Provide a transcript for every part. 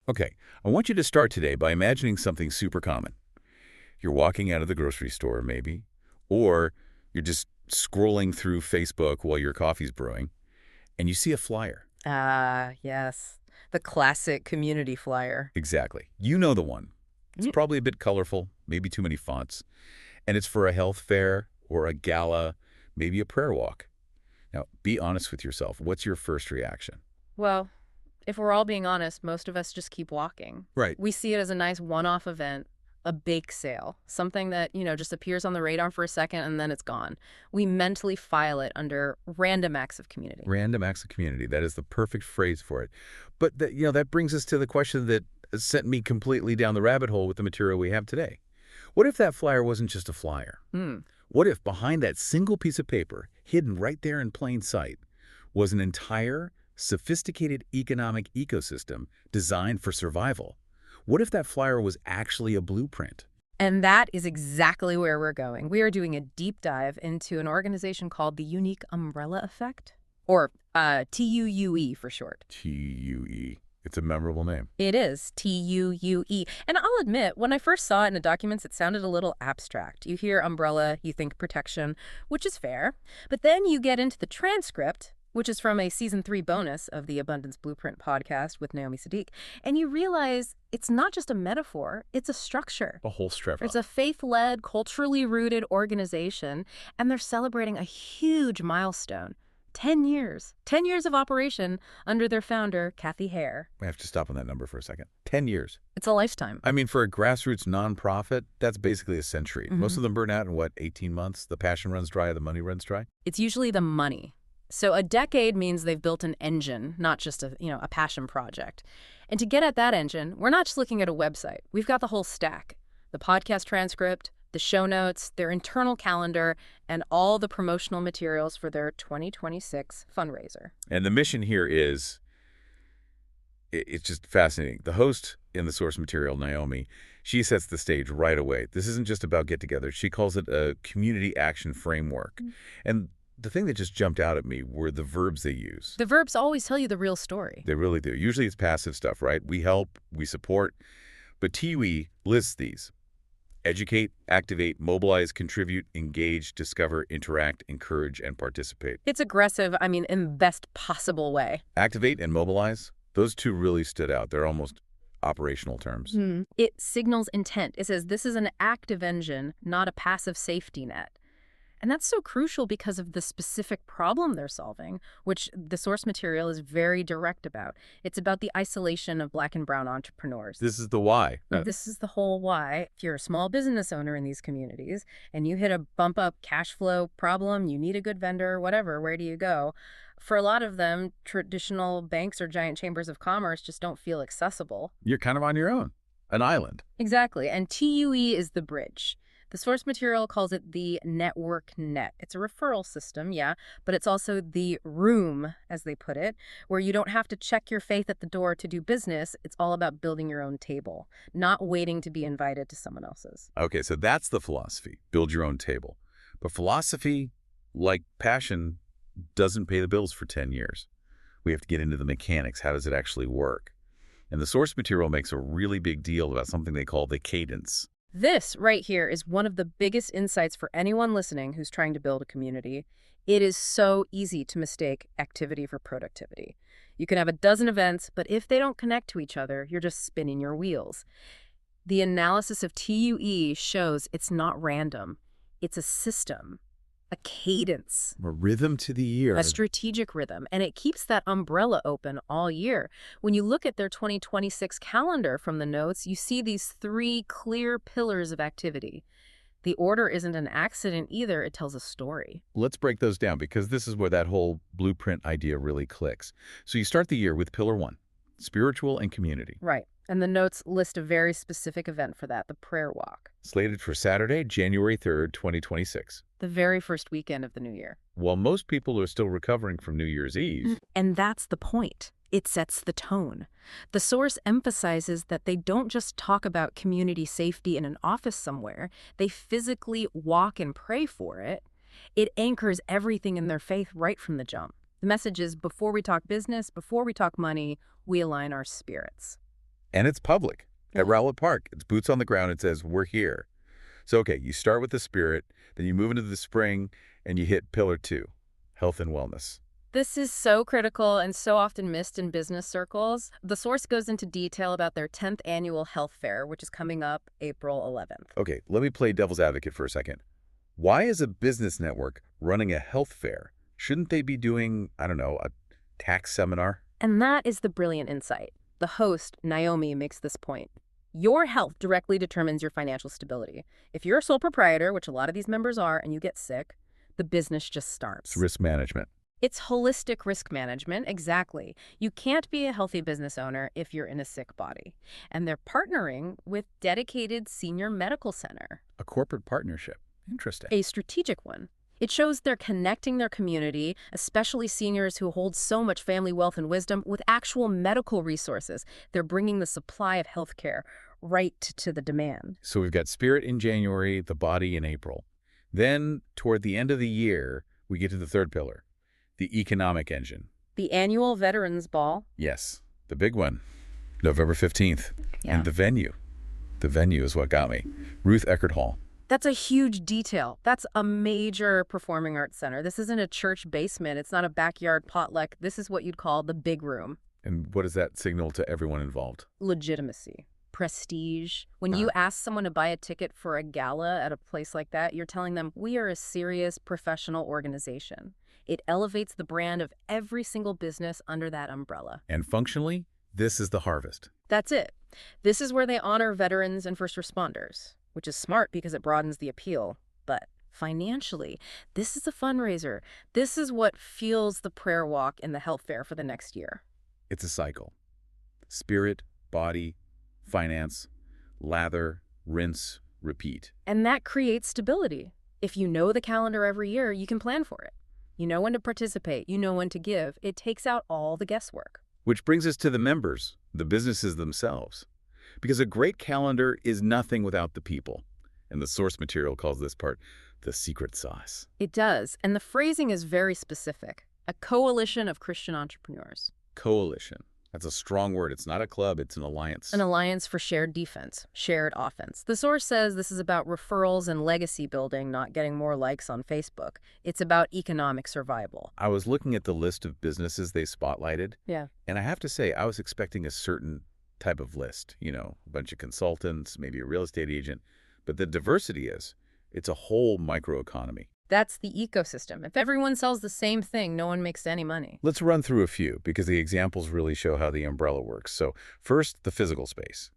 Okay, I want you to start today by imagining something super common. You're walking out of the grocery store, maybe, or you're just scrolling through Facebook while your coffee's brewing, and you see a flyer. Ah, yes. The classic community flyer. Exactly. You know the one. It's Mm. probably a bit colorful, maybe too many fonts, and it's for a health fair or a gala, maybe a prayer walk. Now, be honest with yourself. What's your first reaction? Well, if we're all being honest, most of us just keep walking. Right. We see it as a nice one-off event, a bake sale, something that, just appears on the radar for a second and then it's gone. We mentally file it under random acts of community. Random acts of community. That is the perfect phrase for it. But that brings us to the question that sent me completely down the rabbit hole with the material we have today. What if that flyer wasn't just a flyer? Hmm. What if behind that single piece of paper, hidden right there in plain sight, was an entire, sophisticated economic ecosystem designed for survival? What if that flyer was actually a blueprint? And that is exactly where we're going. We are doing a deep dive into an organization called the Unique Umbrella Effect, or TUUE for short. TUE. It's a memorable name. It is TUUE. And I'll admit, when I first saw it in the documents, it sounded a little abstract. You hear umbrella, you think protection, which is fair. But then you get into the transcript, which is from a Season 3 bonus of the Abundance Blueprint podcast with Naomi Saadiq, and you realize it's not just a metaphor, it's a structure. A whole strap. It's a faith-led, culturally rooted organization, and they're celebrating a huge milestone. 10 years. 10 years of operation under their founder, Kathy Hare. We have to stop on that number for a second. 10 years. It's a lifetime. I mean, for a grassroots nonprofit, that's basically a century. Most of them burn out in, 18 months? The passion runs dry, the money runs dry? It's usually the money. So a decade means they've built an engine, not just a passion project. And to get at that engine, we're not just looking at a website. We've got the whole stack. The podcast transcript, the show notes, their internal calendar, and all the promotional materials for their 2026 fundraiser. And the mission here is, it's just fascinating. The host in the source material, Naomi, she sets the stage right away. This isn't just about get-together. She calls it a community action framework. And the thing that just jumped out at me were the verbs they use. The verbs always tell you the real story. They really do. Usually it's passive stuff, right? We help, we support. But TUE lists these. Educate, activate, mobilize, contribute, engage, discover, interact, encourage, and participate. It's aggressive, in the best possible way. Activate and mobilize, those two really stood out. They're almost operational terms. It signals intent. It says this is an active engine, not a passive safety net. And that's so crucial because of the specific problem they're solving, which the source material is very direct about. It's about the isolation of Black and brown entrepreneurs. This is the why. This is the whole why. If you're a small business owner in these communities and you hit a bump up cash flow problem, you need a good vendor, whatever, where do you go? For a lot of them, traditional banks or giant chambers of commerce just don't feel accessible. You're kind of on your own, an island. Exactly. And TUE is the bridge. The source material calls it the network net. It's a referral system, yeah, but it's also the room, as they put it, where you don't have to check your faith at the door to do business. It's all about building your own table, not waiting to be invited to someone else's. Okay, so that's the philosophy. Build your own table. But philosophy, like passion, doesn't pay the bills for 10 years. We have to get into the mechanics. How does it actually work? And the source material makes a really big deal about something they call the cadence. This right here is one of the biggest insights for anyone listening who's trying to build a community. It is so easy to mistake activity for productivity. You can have a dozen events, but if they don't connect to each other, you're just spinning your wheels. The analysis of TUE shows it's not random. It's a system, a cadence. A rhythm to the year. A strategic rhythm, and it keeps that umbrella open all year. When you look at their 2026 calendar from the notes, you see these 3 clear pillars of activity. The order isn't an accident either, it tells a story. Let's break those down because this is where that whole blueprint idea really clicks. So you start the year with Pillar 1, spiritual and community. Right, and the notes list a very specific event for that, the prayer walk. Slated for Saturday, January 3rd, 2026. The very first weekend of the new year. While most people are still recovering from New Year's Eve. And that's the point. It sets the tone. The source emphasizes that they don't just talk about community safety in an office somewhere. They physically walk and pray for it. It anchors everything in their faith right from the jump. The message is, before we talk business, before we talk money, we align our spirits. And it's public. Yeah. At Rowlett Park, it's boots on the ground. It says, we're here. So, okay, you start with the spirit, then you move into the spring, and you hit pillar 2, health and wellness. This is so critical and so often missed in business circles. The source goes into detail about their 10th annual health fair, which is coming up April 11th. Okay, let me play devil's advocate for a second. Why is a business network running a health fair? Shouldn't they be doing, I don't know, a tax seminar? And that is the brilliant insight. The host, Naomi, makes this point. Your health directly determines your financial stability. If you're a sole proprietor, which a lot of these members are, and you get sick, the business just starts. It's risk management. It's holistic risk management, exactly. You can't be a healthy business owner if you're in a sick body. And they're partnering with dedicated senior medical center. A corporate partnership. Interesting. A strategic one. It shows they're connecting their community, especially seniors who hold so much family wealth and wisdom, with actual medical resources. They're bringing the supply of health care right to the demand. So we've got spirit in January, the body in April. Then, toward the end of the year, we get to the third pillar, the economic engine. The Annual Veterans Ball. Yes, the big one, November 15th. Yeah. And the venue. The venue is what got me. Ruth Eckerd Hall. That's a huge detail. That's a major performing arts center. This isn't a church basement. It's not a backyard potluck. This is what you'd call the big room. And what does that signal to everyone involved? Legitimacy. Prestige. When you ask someone to buy a ticket for a gala at a place like that, you're telling them, we are a serious professional organization. It elevates the brand of every single business under that umbrella. And functionally, this is the harvest. That's it. This is where they honor veterans and first responders, which is smart because it broadens the appeal. But financially, this is a fundraiser. This is what fuels the prayer walk in the health fair for the next year. It's a cycle. Spirit, body, finance, lather, rinse, repeat. And that creates stability. If you know the calendar every year, you can plan for it. You know when to participate. You know when to give. It takes out all the guesswork. Which brings us to the members, the businesses themselves. Because a great calendar is nothing without the people. And the source material calls this part the secret sauce. It does. And the phrasing is very specific. A coalition of Christian entrepreneurs. Coalition. That's a strong word. It's not a club, it's an alliance. An alliance for shared defense, shared offense. The source says this is about referrals and legacy building, not getting more likes on Facebook. It's about economic survival. I was looking at the list of businesses they spotlighted. Yeah. And I have to say, I was expecting a certain type of list. You know, a bunch of consultants, maybe a real estate agent. But the diversity is, it's a whole microeconomy. That's the ecosystem. If everyone sells the same thing, no one makes any money. Let's run through a few, because the examples really show how the umbrella works. So first, the physical space.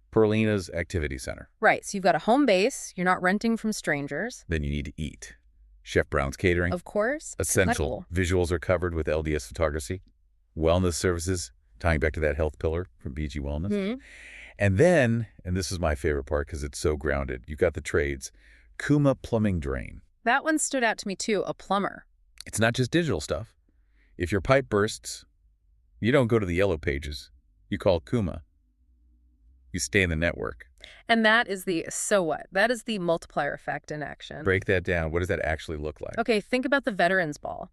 Perlina's Activity Center. Right, so you've got a home base. You're not renting from strangers. Then you need to eat. Chef Brown's Catering. Of course. Essential. Visuals are covered with LDS photography. Wellness services, tying back to that health pillar from BG Wellness. Mm-hmm. And then, and this is my favorite part because it's so grounded, you've got the trades. Kuma Plumbing Drain. That one stood out to me too, a plumber. It's not just digital stuff. If your pipe bursts, you don't go to the yellow pages. You call Kuma. You stay in the network. And that is the so what? That is the multiplier effect in action. Break that down. What does that actually look like? Okay, think about the Veterans Ball.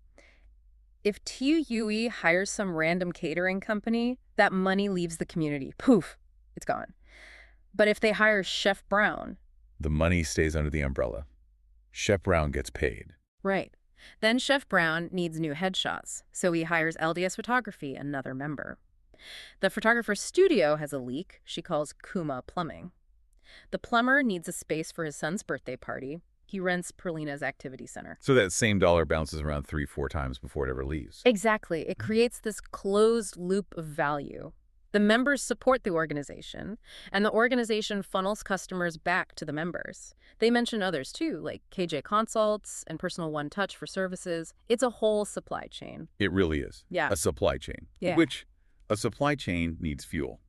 If TUUE hires some random catering company, that money leaves the community. Poof, it's gone. But if they hire Chef Brown... The money stays under the umbrella. Chef Brown gets paid. Right. Then Chef Brown needs new headshots, so he hires LDS Photography, another member. The photographer's studio has a leak she calls Kuma Plumbing. The plumber needs a space for his son's birthday party. He rents Perlina's Activity Center. So that same dollar bounces around 3-4 times before it ever leaves. Exactly. It creates this closed loop of value. The members support the organization, and the organization funnels customers back to the members. They mention others too, like KJ Consults and Personal One Touch for services. It's a whole supply chain. It really is. Yeah. A supply chain. Yeah. Which a supply chain needs fuel.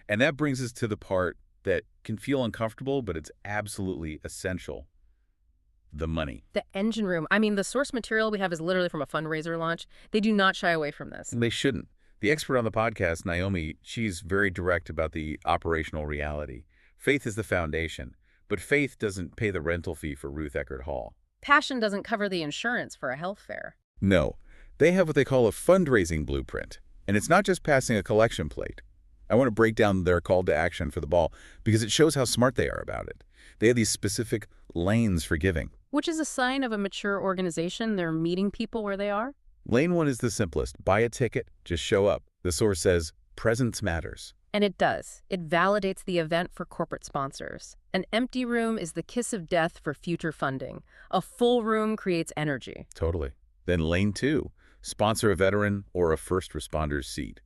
And that brings us to the part that can feel uncomfortable, but it's absolutely essential. The money. The engine room. I mean, the source material we have is literally from a fundraiser launch. They do not shy away from this. And they shouldn't. The expert on the podcast, Naomi, she's very direct about the operational reality. Faith is the foundation, but faith doesn't pay the rental fee for Ruth Eckerd Hall. Passion doesn't cover the insurance for a health fair. No. They have what they call a fundraising blueprint. And it's not just passing a collection plate. I want to break down their call to action for the ball because it shows how smart they are about it. They have these specific lanes for giving. Which is a sign of a mature organization. They're meeting people where they are. Lane 1 is the simplest. Buy a ticket, just show up. The source says, presence matters. And it does. It validates the event for corporate sponsors. An empty room is the kiss of death for future funding. A full room creates energy. Totally. Then Lane 2, sponsor a veteran or a first responder's seat.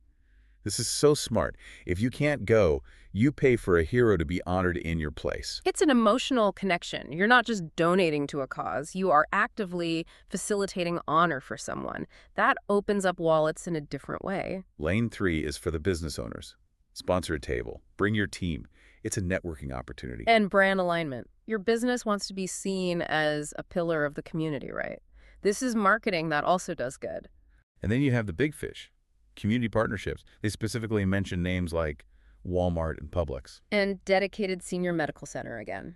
This is so smart. If you can't go, you pay for a hero to be honored in your place. It's an emotional connection. You're not just donating to a cause. You are actively facilitating honor for someone. That opens up wallets in a different way. Lane 3 is for the business owners. Sponsor a table. Bring your team. It's a networking opportunity. And brand alignment. Your business wants to be seen as a pillar of the community, right? This is marketing that also does good. And then you have the big fish. Community partnerships. They specifically mention names like Walmart and Publix. And dedicated senior medical center again.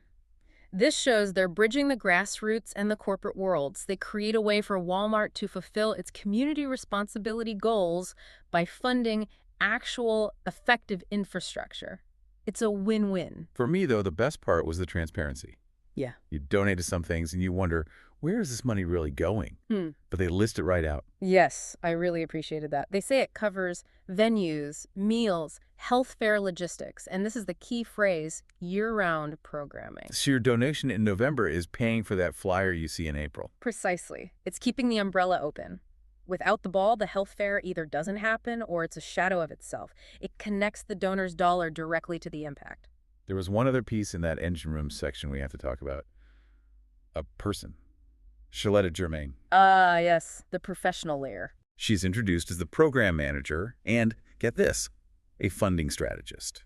This shows they're bridging the grassroots and the corporate worlds. They create a way for Walmart to fulfill its community responsibility goals by funding actual effective infrastructure. It's a win-win. For me, though, the best part was the transparency. Yeah. You donate to some things and you wonder, where is this money really going? But they list it right out. Yes, I really appreciated that. They say it covers venues, meals, health fair logistics, and this is the key phrase, year-round programming. So your donation in November is paying for that flyer you see in April. Precisely. It's keeping the umbrella open. Without the ball, the health fair either doesn't happen or it's a shadow of itself. It connects the donor's dollar directly to the impact. There was one other piece in that engine room section we have to talk about. A person. Shaletta Germain. Ah, yes, the professional layer. She's introduced as the program manager and, get this, a funding strategist.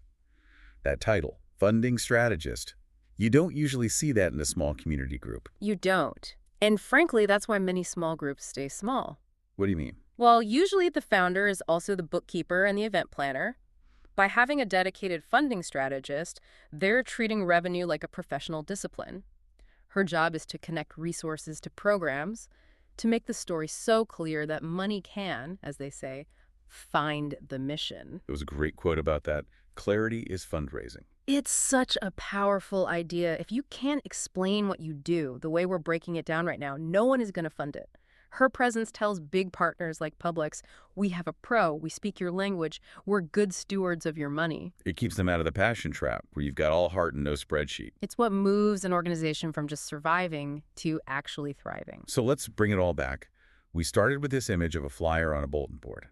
That title, funding strategist, you don't usually see that in a small community group. You don't. And frankly, that's why many small groups stay small. What do you mean? Well, usually the founder is also the bookkeeper and the event planner. By having a dedicated funding strategist, they're treating revenue like a professional discipline. Her job is to connect resources to programs, to make the story so clear that money can, as they say, find the mission. There was a great quote about that. Clarity is fundraising. It's such a powerful idea. If you can't explain what you do the way we're breaking it down right now, no one is going to fund it. Her presence tells big partners like Publix, we have a pro, we speak your language, we're good stewards of your money. It keeps them out of the passion trap, where you've got all heart and no spreadsheet. It's what moves an organization from just surviving to actually thriving. So let's bring it all back. We started with this image of a flyer on a bulletin board.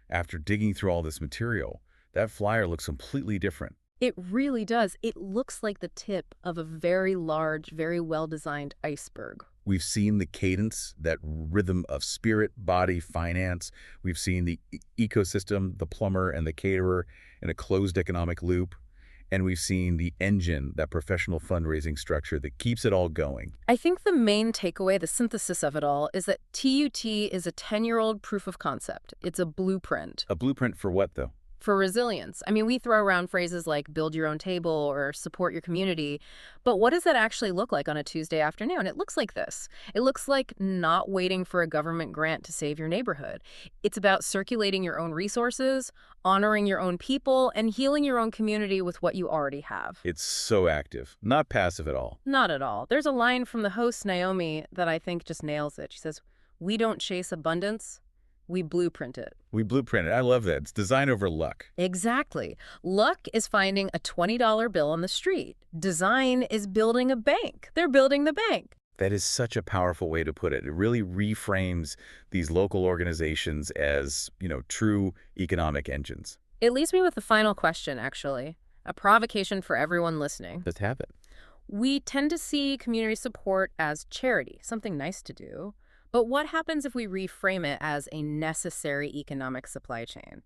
After digging through all this material, that flyer looks completely different. It really does. It looks like the tip of a very large, very well-designed iceberg. We've seen the cadence, that rhythm of spirit, body, finance. We've seen the ecosystem, the plumber and the caterer in a closed economic loop. And we've seen the engine, that professional fundraising structure that keeps it all going. I think the main takeaway, the synthesis of it all, is that TUT is a 10-year-old proof of concept. It's a blueprint. A blueprint for what, though? For resilience. I mean, we throw around phrases like build your own table or support your community, but what does that actually look like on a Tuesday afternoon? It looks like this. It looks like not waiting for a government grant to save your neighborhood. It's about circulating your own resources, honoring your own people, and healing your own community with what you already have. It's so active, not passive at all. Not at all. There's a line from the host, Naomi, that I think just nails it. She says, "We don't chase abundance. We blueprint it." We blueprint it. I love that. It's design over luck. Exactly. Luck is finding a $20 bill on the street. Design is building a bank. They're building the bank. That is such a powerful way to put it. It really reframes these local organizations as, true economic engines. It leaves me with the final question, actually. A provocation for everyone listening. Just have it. We tend to see community support as charity, something nice to do. But what happens if we reframe it as a necessary economic supply chain?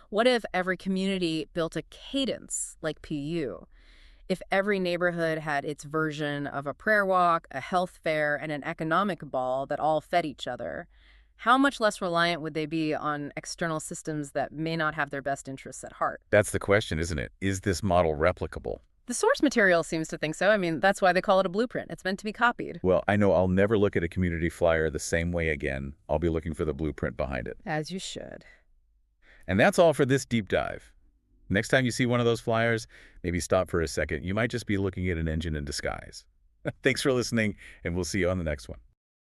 What if every community built a cadence like PU? If every neighborhood had its version of a prayer walk, a health fair, and an economic ball that all fed each other, how much less reliant would they be on external systems that may not have their best interests at heart? That's the question, isn't it? Is this model replicable? The source material seems to think so. I mean, that's why they call it a blueprint. It's meant to be copied. Well, I know I'll never look at a community flyer the same way again. I'll be looking for the blueprint behind it. As you should. And that's all for this deep dive. Next time you see one of those flyers, maybe stop for a second. You might just be looking at an engine in disguise. Thanks for listening, and we'll see you on the next one.